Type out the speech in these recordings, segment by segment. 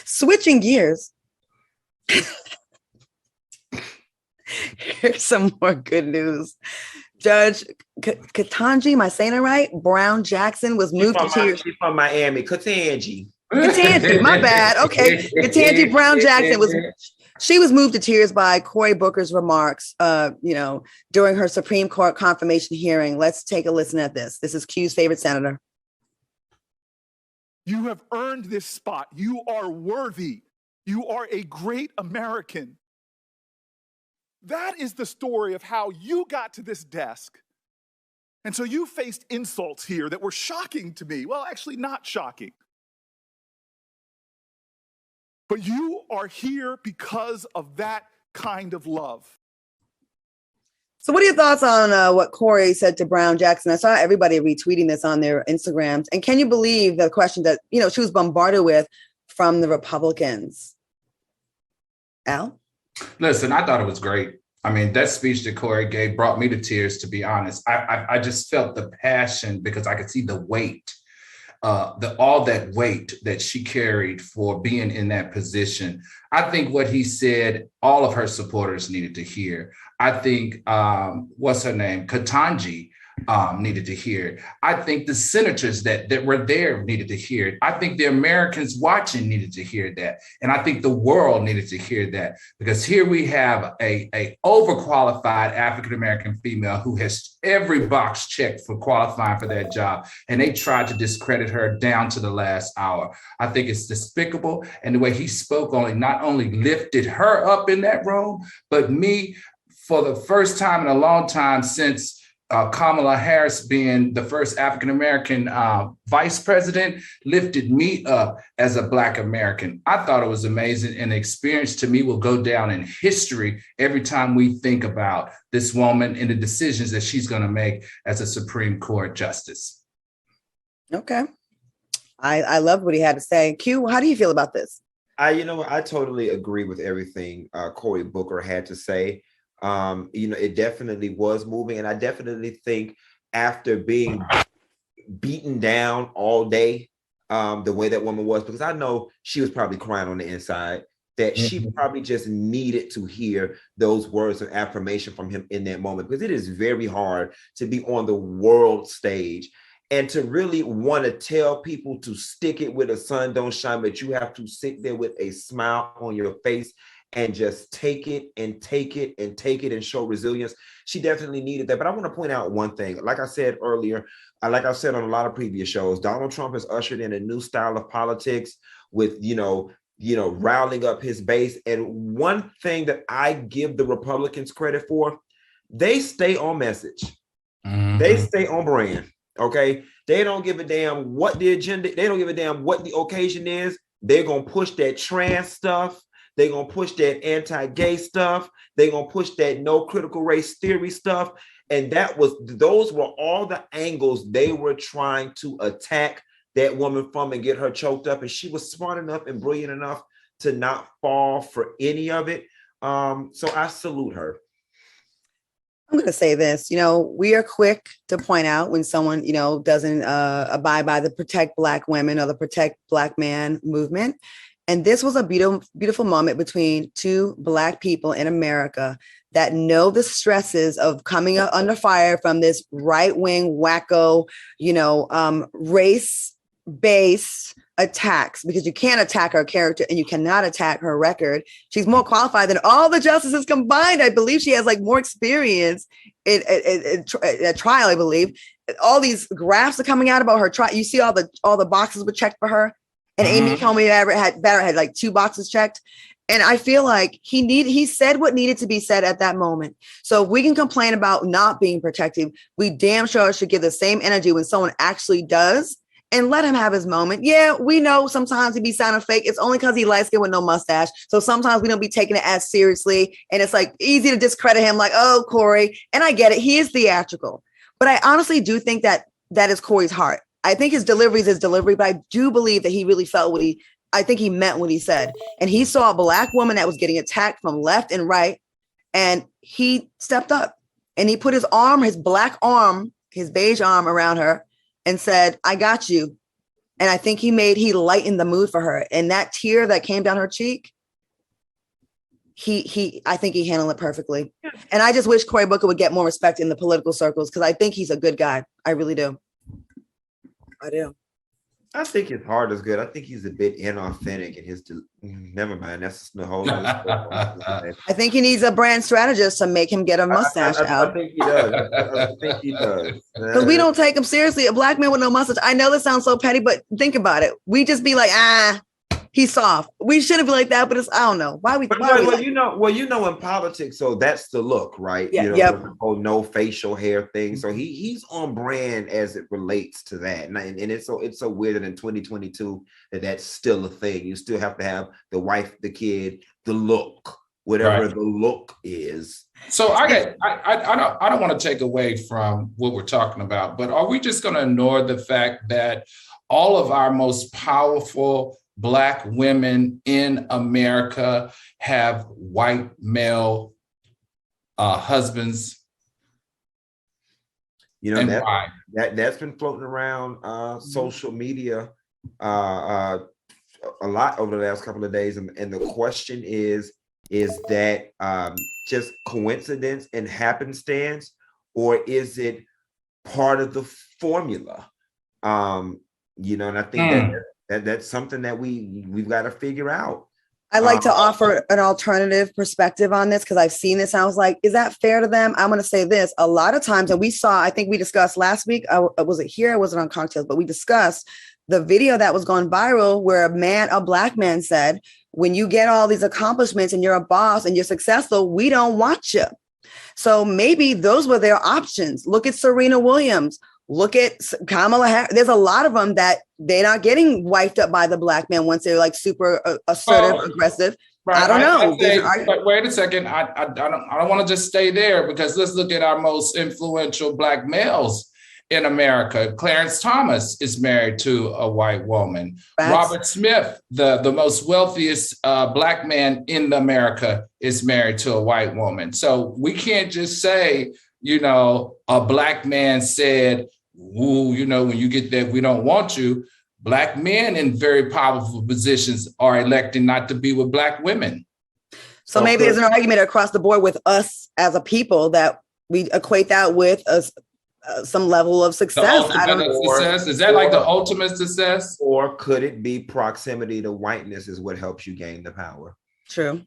Switching gears. Here's some more good news. Judge Ketanji, am I saying it right? Brown Jackson was moved to tears. She's from Miami. Ketanji, my bad. Okay. Ketanji Brown Jackson was moved to tears by Cory Booker's remarks, during her Supreme Court confirmation hearing. Let's take a listen at this. This is Q's favorite senator. You have earned this spot. You are worthy. You are a great American. That is the story of how you got to this desk. And so you faced insults here that were shocking to me. Well, actually not shocking. But you are here because of that kind of love. So what are your thoughts on what Cory said to Brown Jackson? I saw everybody retweeting this on their Instagrams. And can you believe the question that, she was bombarded with from the Republicans? Al? Listen, I thought it was great. I mean, that speech that Cory gave brought me to tears, to be honest. I just felt the passion because I could see the weight, all that weight that she carried for being in that position. I think what he said, all of her supporters needed to hear. I think, what's her name? Ketanji needed to hear it. I think the senators that were there needed to hear it. I think the Americans watching needed to hear that. And I think the world needed to hear that, because here we have a overqualified African-American female who has every box checked for qualifying for that job. And they tried to discredit her down to the last hour. I think it's despicable. And the way he spoke not only lifted her up in that room, but me, for the first time in a long time since Kamala Harris being the first African-American vice president, lifted me up as a Black American. I thought it was amazing, and the experience to me will go down in history every time we think about this woman and the decisions that she's going to make as a Supreme Court justice. Okay. I loved what he had to say. Q, how do you feel about this? I totally agree with everything Cory Booker had to say. It definitely was moving. And I definitely think after being beaten down all day, the way that woman was, because I know she was probably crying on the inside, that she probably just needed to hear those words of affirmation from him in that moment, because it is very hard to be on the world stage and to really want to tell people to stick it where the sun don't shine, but you have to sit there with a smile on your face and just take it and take it and take it and show resilience. She definitely needed that. But I want to point out one thing. Like I said earlier, like I've said on a lot of previous shows, Donald Trump has ushered in a new style of politics with, riling up his base. And one thing that I give the Republicans credit for, they stay on message. Mm-hmm. They stay on brand. Okay. They don't give a damn what the agenda, they don't give a damn what the occasion is. They're going to push that trans stuff. They're going to push that anti-gay stuff. They're going to push that no critical race theory stuff. And those were all the angles they were trying to attack that woman from and get her choked up. And she was smart enough and brilliant enough to not fall for any of it. So I salute her. I'm going to say this, we are quick to point out when someone, doesn't abide by the Protect Black Women or the Protect Black Man movement. And this was a beautiful moment between two Black people in America that know the stresses of coming up under fire from this right-wing wacko, race-based attacks, because you can't attack her character and you cannot attack her record. She's more qualified than all the justices combined. I believe she has more experience in a trial, I believe. All these graphs are coming out about her trial. You see all the boxes were checked for her. And Amy Coney Barrett had 2 boxes checked. And I feel like he said what needed to be said at that moment. So if we can complain about not being protected, we damn sure should give the same energy when someone actually does, and let him have his moment. Yeah, we know sometimes he be sounding fake. It's only because he light-skinned with no mustache. So sometimes we don't be taking it as seriously. And it's easy to discredit him oh, Cory. And I get it. He is theatrical. But I honestly do think that is Cory's heart. I think his delivery is his delivery, but I do believe that he really felt I think he meant what he said. And he saw a Black woman that was getting attacked from left and right. And he stepped up and he put his arm, his black arm, his beige arm around her and said, I got you. And I think he lightened the mood for her. And that tear that came down her cheek, I think he handled it perfectly. And I just wish Cory Booker would get more respect in the political circles, because I think he's a good guy. I really do. I do. I think his heart is good. I think he's a bit inauthentic in his. Never mind. That's the whole. I think he needs a brand strategist to make him get a mustache out. I think he does. I think he does. Because we don't take him seriously. A black man with no mustache. I know this sounds so petty, but think about it. We just be like, he's soft. We shouldn't be like that, but I don't know. Why we? In politics, so that's the look, right? Yeah. The whole no facial hair thing. So he's on brand as it relates to that, and it's so weird that in 2022 that's still a thing. You still have to have the wife, the kid, the look, whatever the look is. So I don't want to take away from what we're talking about, but are we just going to ignore the fact that all of our most powerful Black women in America have white male husbands? That's been floating around social media a lot over the last couple of days, and the question is that just coincidence and happenstance, or is it part of the formula? And I think that's something that we've got to figure out. I like to offer an alternative perspective on this, because I've seen this. I was like, is that fair to them? I'm going to say this. A lot of times, and I think we discussed last week, was it here? I wasn't on Cocktails, but we discussed the video that was going viral where a Black man said, when you get all these accomplishments and you're a boss and you're successful, we don't want you. So maybe those were their options. Look at Serena Williams. Look at Kamala Harris. There's a lot of them that they're not getting wiped up by the Black man once they're like super assertive, aggressive. Right. I don't know. Wait a second. I don't want to just stay there, because let's look at our most influential Black males in America. Clarence Thomas is married to a white woman. Robert Smith, the most wealthiest Black man in America, is married to a white woman. So we can't just say, a Black man said, "Ooh, when you get that, we don't want you." Black men in very powerful positions are electing not to be with Black women. So maybe there's an argument across the board with us as a people that we equate that with some level of success. Success? Is that like the ultimate success? Or could it be proximity to whiteness is what helps you gain the power? True.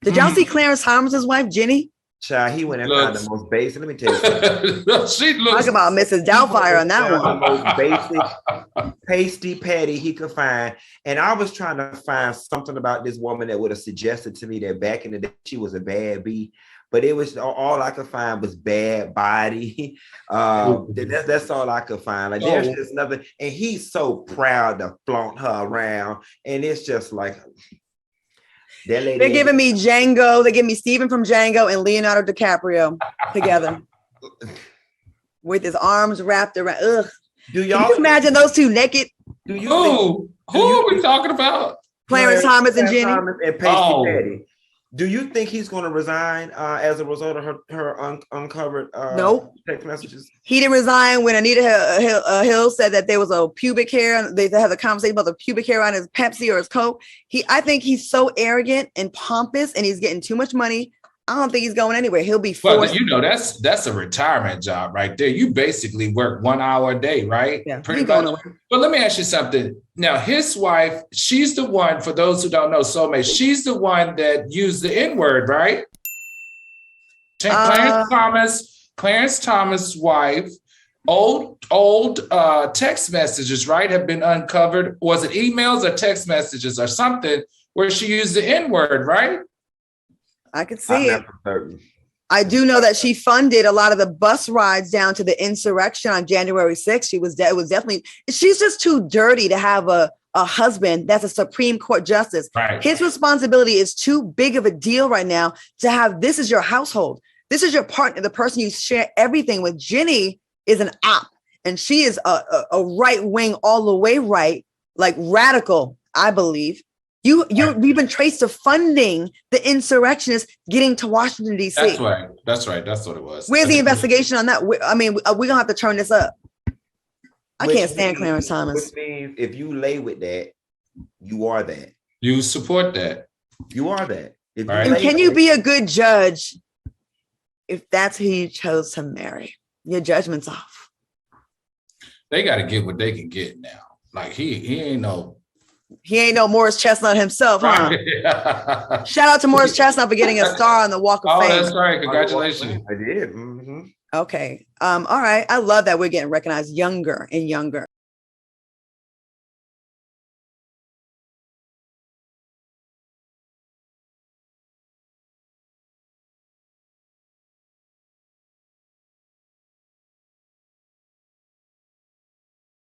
Did y'all see Clarence Thomas's wife, Jenny? Child, he went and found the most basic. Let me tell you something. She looks. Talk about Mrs. Doubtfire on that one. The most basic, pasty patty he could find. And I was trying to find something about this woman that would have suggested to me that back in the day she was a bad bee. But it was all I could find was bad body. That's all I could find. Like there's just nothing. And he's so proud to flaunt her around. And it's just like. They're giving me Django. They give me Steven from Django and Leonardo DiCaprio together with his arms wrapped around. Ugh. Can you imagine those two naked? Who are we talking about? Clarence Thomas and Jenny. Thomas and Pasty Patty. Do you think he's going to resign as a result of her uncovered nope. text messages? He didn't resign when Anita Hill said that there was a pubic hair. They had a conversation about the pubic hair on his Pepsi or his Coke. I think he's so arrogant and pompous, and he's getting too much money. I don't think he's going anywhere. He'll be forced. Well, that's a retirement job right there. You basically work 1 hour a day, right? Yeah, pretty much. But let me ask you something. Now, his wife, she's the one, for those who don't know, soulmate, she's the one that used the N-word, right? Clarence Thomas' wife, old text messages, right, have been uncovered. Was it emails or text messages or something where she used the N-word, right? I could see it. I do know that she funded a lot of the bus rides down to the insurrection on January 6th. She's just too dirty to have a husband that's a Supreme Court justice. Right. His responsibility is too big of a deal right now to have, this is your household. This is your partner, the person you share everything with. Jenny is an op, and she is a right wing all the way right, like radical, I believe. You've been traced to funding the insurrectionists getting to Washington, D.C. That's right. That's what it was. Where's the investigation on that? I mean, we're going to have to turn this up. I can't stand Clarence Thomas. Which means if you lay with that, you are that. You support that. You are that. Right. And can you be a good judge if that's who you chose to marry? Your judgment's off. They got to get what they can get now. Like he ain't no Morris Chestnut himself, huh? Shout out to Morris Chestnut for getting a star on the Walk of Fame. Oh, that's right. Congratulations. I did. Mm-hmm. Okay. All right. I love that we're getting recognized younger and younger.